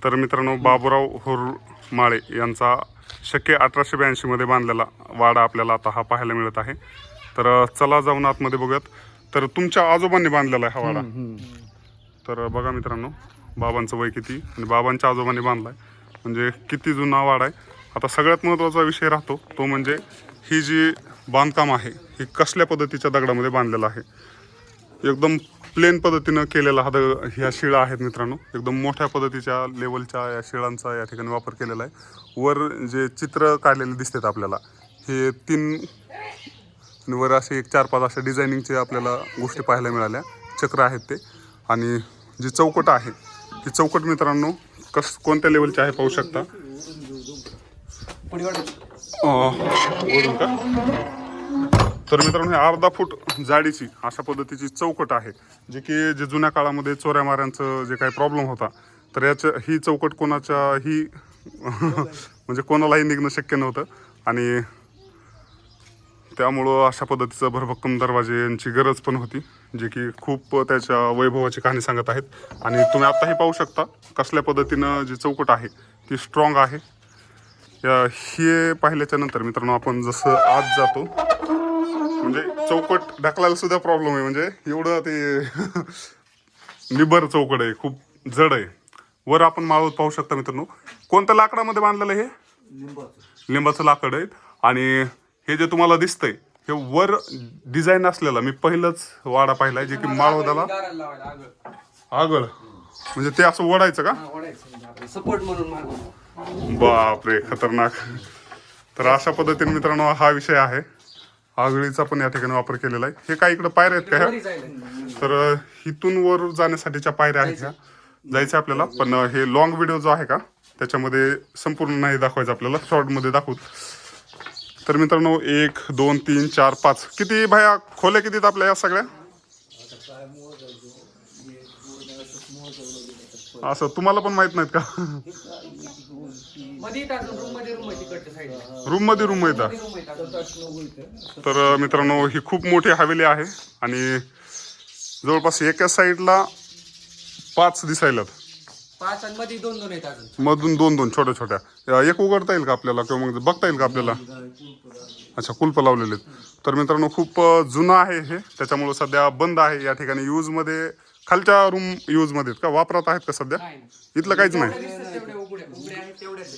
तर मित्रांनो, बाबूराव हुरमाळे यांचा शके 1882 मध्ये बांधलेला वाडा आपल्याला आता हा पाहायला मिळत आहे. तर चला जाऊन आतमध्ये बघूयात. तर तुमच्या आजोबांनी बांधलेला आहे हा वाडा. तर बघा मित्रांनो, बाबांचं वय किती आणि बाबांच्या आजोबांनी बांधलाय, म्हणजे किती जुना वाडा आहे. आता सगळ्यात महत्त्वाचा विषय राहतो तो म्हणजे ही जी बांधकाम आहे ही कसल्या पद्धतीच्या दगडामध्ये बांधलेलं आहे. एकदम प्लेन पद्धतीनं केलेला हा ह्या शिळा आहेत मित्रांनो. एकदम मोठ्या पद्धतीच्या लेवलच्या या शिळांचा या ठिकाणी वापर केलेला आहे. वर जे चित्र काढलेले दिसतात आपल्याला हे 3 वर असे 1-4-5 अशा डिझायनिंगचे आपल्याला गोष्टी पाहायला मिळाल्या. चक्र आहेत ते, आणि जी चौकट आहे ती चौकट मित्रांनो कोणत्या लेवलची आहे पाहू शकता. वरून का? तर मित्रांनो, हे 1/2 फूट जाडीची अशा पद्धतीची चौकट आहे, जे की जे जुन्या काळामध्ये चोऱ्या माऱ्यांचं जे काही प्रॉब्लेम होता तर ही चौकट कोणाच्याही म्हणजे कोणालाही निघणं शक्य नव्हतं, आणि त्यामुळं अशा पद्धतीचं भरभक्कम दरवाजे यांची गरज पण होती, जे की खूप त्याच्या वैभवाची कहाणी सांगत आहेत. आणि तुम्ही आत्ताही पाहू शकता कसल्या पद्धतीनं जी चौकट आहे ती स्ट्रॉंग आहे. हे पाहिल्याच्या नंतर मित्रांनो, आपण जसं आत जातो म्हणजे चौकट ढकलायला सुद्धा प्रॉब्लेम आहे, म्हणजे एवढं ते निबर चौकट आहे, खूप जड आहे. वर आपण माळवत पाहू शकता मित्रांनो. कोणत्या लाकडामध्ये बांधलेलं आहे? लिंबाचं लाकड आहे. आणि हे जे तुम्हाला दिसतंय हे वर डिझाईन असलेला मी पहिलंच वाडा पाहिलाय, जे की माळवदाला आगळ, म्हणजे ते असं ओढायचं का? सपोर्ट म्हणून. बापरे, खतरनाक. तर अशा पद्धतीने मित्रांनो हा विषय आहे. आगळीचा पण या ठिकाणी वापर केलेला आहे. हे काय इकडे पायऱ्या आहेत का ह्या? तर इथून वर जाण्यासाठीच्या पायऱ्या आहेत ह्या. जायचं आपल्याला, पण हे लॉंग व्हिडिओ जो आहे का त्याच्यामध्ये संपूर्ण नाही दाखवायचं आपल्याला, शॉर्टमध्ये दाखवू. तर मित्रांनो, 1 2 3 4 5 किती भाया खोल्या किती आपल्या या सगळ्या? असं तुम्हाला पण माहित नाहीत का? रूम मध्ये रूम येतात. तर मित्रांनो, ही खूप मोठी हवेली आहे, आणि जवळपास एका साईडला 5 दिसायलात, 5 आणि मध्ये 2-2 आहेत अजून. मधून 2-2 छोट्या छोट्या. एक उघडता येईल का आपल्याला, किंवा मग बघता येईल का आपल्याला? अच्छा, कुलप लावलेले आहेत. तर मित्रांनो, खूप जुनं आहे हे, त्याच्यामुळे सध्या बंद आहे. या ठिकाणी यूजमध्ये खालच्या रूम यूजमध्ये आहेत का, वापरात आहेत का सध्या? इथलं काहीच नाही.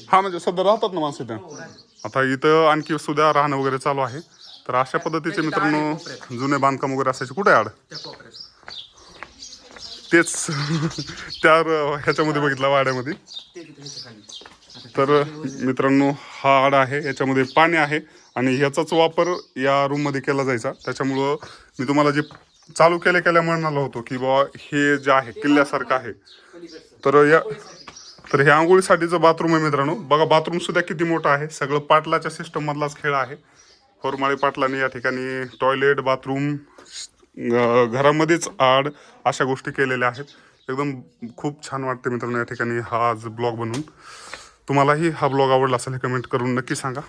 हा, म्हणजे सध्या राहतात ना माणसं इथं. आता इथं आणखी सुद्धा राहणं वगैरे चालू आहे. तर अशा पद्धतीचे मित्रांनो जुने बांधकाम वगैरे असायचे. कुठे आड? तेच त्या ह्याच्यामध्ये बघितला वाड्यामध्ये. तर मित्रांनो, हा आडा आहे, याच्यामध्ये पाणी आहे, आणि ह्याचाच वापर या रूममध्ये केला जायचा. त्याच्यामुळं मी तुम्हाला जे चालू केल्या म्हणालो होतो की बाबा हे जे आहे किल्ल्यासारखं आहे. तर हे आंघोळीसाठीचं बाथरूम आहे मित्रांनो. बघा, बाथरूम सुद्धा किती मोठं आहे. सगळं पाटलाच्या सिस्टम मधलाच खेळ आहे. हुरमाळे पाटलांनी या ठिकाणी टॉयलेट, बाथरूम, घरामध्येच आड अशा गोष्टी केलेल्या आहेत. एकदम खूप छान वाटते मित्रांनो या ठिकाणी हा आज ब्लॉग बनवून. तुम्हालाही हा ब्लॉग आवडला असेल हे कमेंट करून नक्की सांगा.